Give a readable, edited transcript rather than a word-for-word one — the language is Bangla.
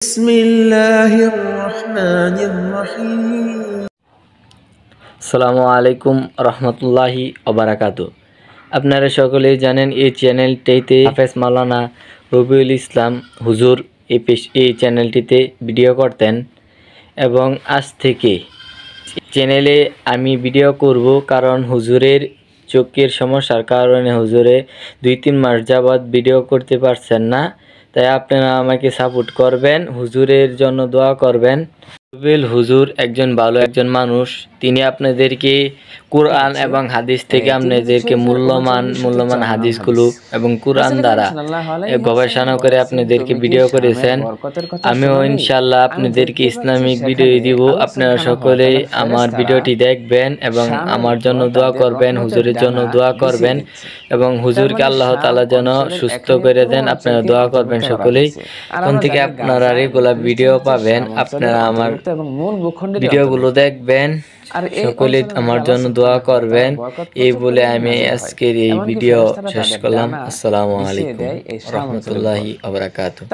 بسم الله الرحمن الرحيم আসসালামু আলাইকুম রহমতুল্লাহি ওবারাকাতু। আপনারা সকলেই জানেন এই চ্যানেলটিতে হাফেজ মাওলানা রবিউল ইসলাম হুজুর এই চ্যানেলটিতে ভিডিও করতেন এবং আজ থেকে চ্যানেলে আমি ভিডিও করব, কারণ হুজুরের চোখের সমস্যার কারণে হুজুরে 2-3 মাস যাবৎ ভিডিও করতে পারছেন না। তাই আপনারা আমাকে সাপোর্ট করবেন, হুজুরের জন্য দোয়া করবেন। রবিউল হুজুর একজন ভালো মানুষ। তিনি আপনাদেরকে কোরআন এবং হাদিস থেকে আপনাদেরকে মূল্যবান হাদিসগুলো এবং কোরআন দ্বারা গবেষণা করে আপনাদেরকে ভিডিও করেছেন। আমিও ইনশাআল্লাহ আপনাদেরকে ইসলামিক ভিডিও দিব। আপনারা সকলেই আমার ভিডিওটি দেখবেন এবং আমার জন্য দোয়া করবেন, হুজুরের জন্য দোয়া করবেন এবং হুজুরকে আল্লাহ তাআলা যেন সুস্থ করে দেন। আপনারা দোয়া করবেন সকলেই। এখন থেকে আপনারা রেগুলার ভিডিও পাবেন। আপনারা আমার ভিডিওগুলো দেখবেন, সকলে আমার জন্য দোয়া করবেন। এই বলে আমি আজকের এই ভিডিও শেষ করলাম। আসসালামু আলাইকুম রহমতুল্লাহি ওয়া বারাকাতুহু।